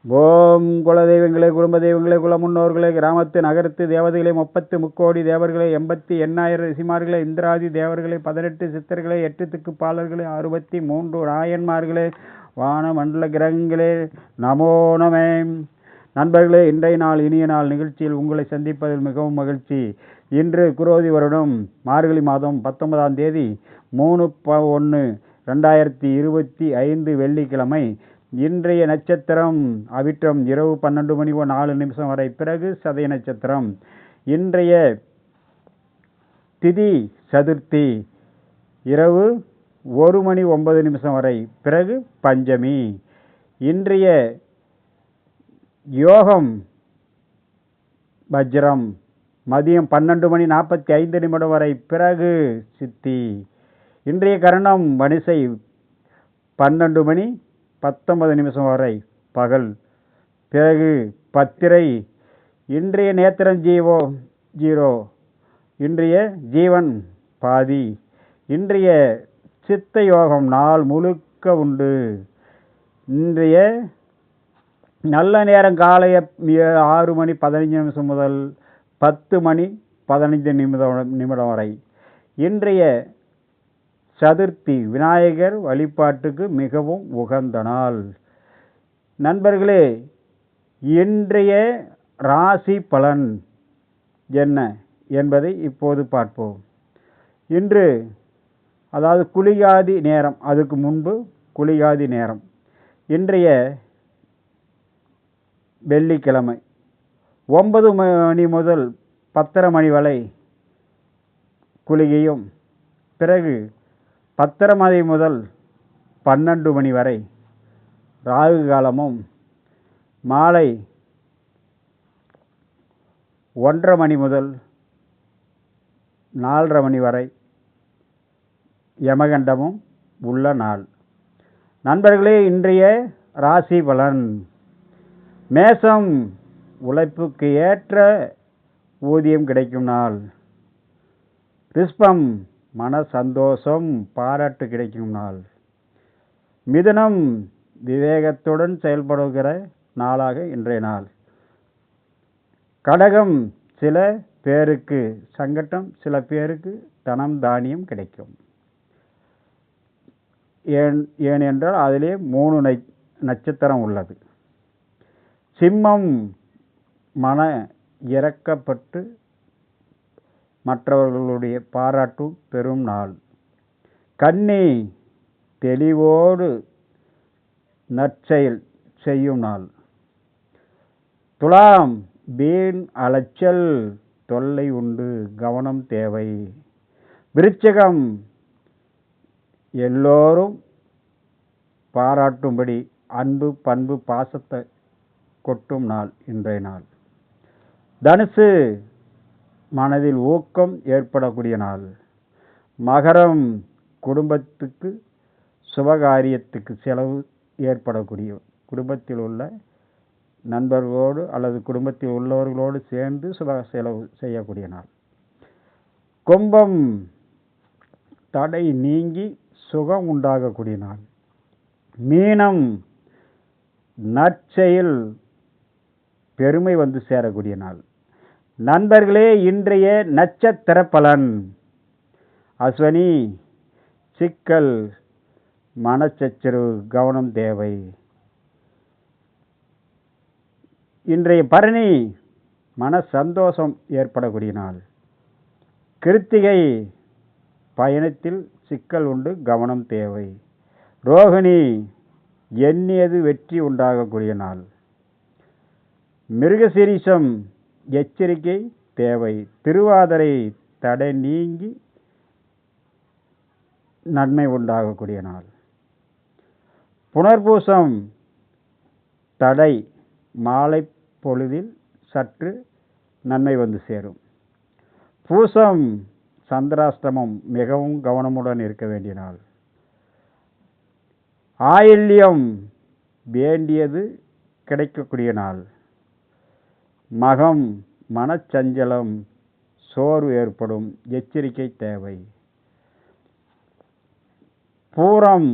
ஓம் குலதெய்வங்களே, குடும்ப தெய்வங்களே, குல முன்னோர்களே, கிராமத்து நகரத்து தேவதைகளே, 30 கோடி தேவர்களே, 88,000 ரிஷிமார்களே, இந்திராதி தேவர்களே, 18 சித்தர்களே, 8 திக்குப்பாலர்களே, 63 நாயன்மார்களே, வான மண்டல கிரகங்களே, நமோ நமே. நண்பர்களே, இன்றைய நாள் இனிய நாள் நிகழ்ச்சியில் உங்களை சந்திப்பதில் மிகவும் மகிழ்ச்சி. இன்று குரோதி வருடம் மார்கழி மாதம் 19ஆம் தேதி 3/1/2025 வெள்ளிக்கிழமை. இன்றைய நட்சத்திரம் அவிட்டம், இரவு 12 மணி 4 நிமிஷம் வரை, பிறகு சதய நட்சத்திரம். இன்றைய திதி சதுர்த்தி, இரவு 1 மணி 9 நிமிஷம் வரை, பிறகு பஞ்சமி. இன்றைய யோகம் வஜ்ரம், மதியம் 12 மணி 45 நிமிடம் வரை, பிறகு சித்தி. இன்றைய கரணம் வணிசை 12 மணி 19 நிமிஷம் வரை, பகல், பிறகு பத்திரை. இன்றைய நேத்திரம் ஜீரோ. இன்றைய ஜீவன் பாதி. இன்றைய சித்த யோகம் நாள் முழுக்க உண்டு. இன்றைய நல்ல நேரம் காலை 6 மணி 15 நிமிஷம் முதல் 10 மணி 15 நிமிடம் வரை. இன்றைய சதுர்த்தி விநாயகர் வழிபாட்டுக்கு மிகவும் உகந்த நாள். நண்பர்களே, இன்றைய ராசி பலன் என்ன என்பதை இப்போது பார்ப்போம். இன்று அதாவது குளிகாதி நேரம், அதுக்கு முன்பு குளிகாதி நேரம். இன்றைய வெள்ளிக்கிழமை 9 மணி முதல் 10:30 மணி வரை குளிகையும், பிறகு 10:30 மணி முதல் 12 மணி வரை ராகு காலமும், மாலை 1:30 மணி முதல் 4:30 மணி வரை யமகண்டமும் உள்ள நாள். நண்பர்களே, இன்றைய ராசி பலன். மேசம், உழைப்புக்கு ஏற்ற ஊதியம் கிடைக்கும் நாள். ரிஷபம், மன சந்தோஷம், பாராட்டு கிடைக்கும் நாள். மிதுனம், விவேகத்துடன் செயல்படுகிற நாளாக இன்றைய நாள். கடகம், சில பேருக்கு சங்கடம், சில பேருக்கு தனம் தானியம் கிடைக்கும். ஏனென்றால் அதிலே 3 நட்சத்திரம் உள்ளது. சிம்மம், மன இறக்கப்பட்டு மற்றவர்களுடைய பாராட்டு பெறும் நாள். கன்னி, தெளிவோடு நற்செயல் செய்யும் நாள். துலாம், வீண் அலைச்சல் தொல்லை உண்டு, கவனம் தேவை. விருச்சிகம், எல்லோரும் பாராட்டும்படி அன்பு பண்பு பாசத்தை கொட்டும் நாள் இன்றைய நாள். தனுசு, மனதில் ஊக்கம் ஏற்படக்கூடிய நாள். மகரம், குடும்பத்துக்கு சுபகாரியத்துக்கு செலவு ஏற்படக்கூடிய, குடும்பத்தில் உள்ள நண்பர்களோடு அல்லது குடும்பத்தில் உள்ளவர்களோடு சேர்ந்து சுப செலவு செய்யக்கூடிய நாள். கும்பம், தடை நீங்கி சுகம் உண்டாகக்கூடிய நாள். மீனம், நற்செயல் பெருமை வந்து சேரக்கூடிய நாள். நண்பர்களே, இன்றைய நட்சத்திர பலன். அஸ்வினி, சிக்கல், மனச்சச்சரவு, கவனம் தேவை. இன்றைய பரணி, மன சந்தோஷம் ஏற்படக்கூடிய நாள். கிருத்திகை, பயணத்தில் சிக்கல் உண்டு, கவனம் தேவை. ரோகிணி, எண்ணியது வெற்றி உண்டாகக்கூடிய நாள். மிருகசீரிஷம், எச்சரிக்கை தேவை. திருவாதிரை, தடை நீங்கி நன்மை உண்டாகக்கூடிய நாள். புனர்பூசம், தடை மாலை பொழுதில் சற்று நன்மை வந்து சேரும். பூசம், சந்திராஷ்டமம், மிகவும் கவனமுடன் இருக்க வேண்டிய நாள். ஆயில்யம், வேண்டியது கிடைக்கக்கூடிய நாள். மகம், மனச்சஞ்சலம், சோர்வு ஏற்படும், எச்சரிக்கை தேவை. பூரம்,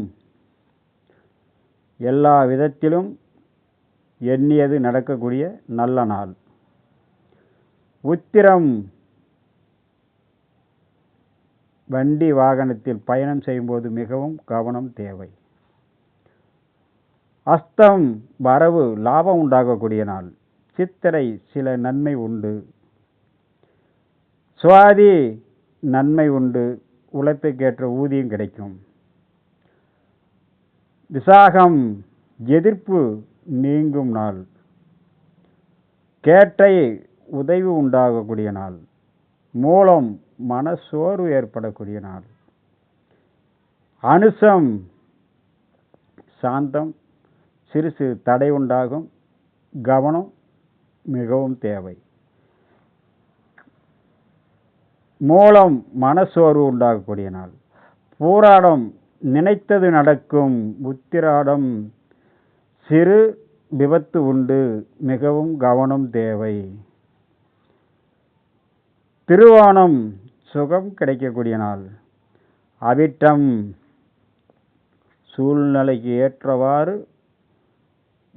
எல்லா விதத்திலும் எண்ணியது நடக்கக்கூடிய நல்ல நாள். உத்திரம் வண்டி வாகனத்தில் பயணம் செய்யும்போது மிகவும் கவனம் தேவை. அஸ்தம் வரவு லாபம் உண்டாகக்கூடிய நாள். சித்திரை சில நன்மை உண்டு. சுவாதி நன்மை உண்டு, உழைப்புக்கேற்ற ஊதியம் கிடைக்கும். விசாகம் எதிர்ப்பு நீங்கும் நாள். கேட்டை உதவி உண்டாகக்கூடிய நாள். மூலம் மனசோர்வு ஏற்படக்கூடிய நாள். அனுசம் சாந்தம், சிறு சிறு தடை உண்டாகும், கவனம் மிகவும் தேவை. மூலம் மனசோர்வு உண்டாகக்கூடிய நாள். பூராடம் நினைத்தது நடக்கும். உத்திராடம் சிறு விபத்து உண்டு, மிகவும் கவனம் தேவை. திருவோணம் சுகம் கிடைக்கக்கூடிய நாள். அவிட்டம் சூழ்நிலைக்கு ஏற்றவாறு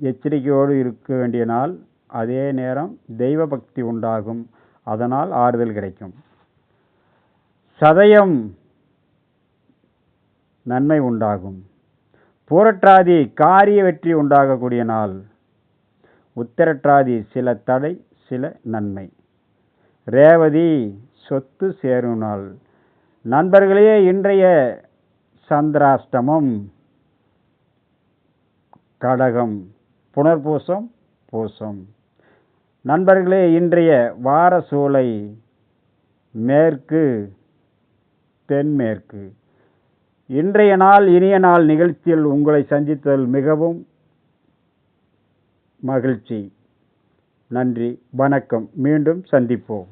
எச்சரிக்கையோடு இருக்க வேண்டிய நாள். அதே நேரம் தெய்வ பக்தி உண்டாகும், அதனால் ஆறுதல் கிடைக்கும். சதயம் நன்மை உண்டாகும். பூரட்டாதி காரிய வெற்றி உண்டாகக்கூடிய நாள். உத்திரட்டாதி சில தடை சில நன்மை. ரேவதி சொத்து சேரும் நாள். நண்பர்களே, இன்றைய சந்திராஷ்டமம் கடகம், புனர்பூசம் பூசம். நண்பர்களே, இன்றைய வார சூலை மேற்கு தென்மேற்கு. இன்றைய நாள் இனிய நாள் நிகழ்ச்சியில் உங்களை சந்தித்ததில் மிகவும் மகிழ்ச்சி. நன்றி, வணக்கம். மீண்டும் சந்திப்போம்.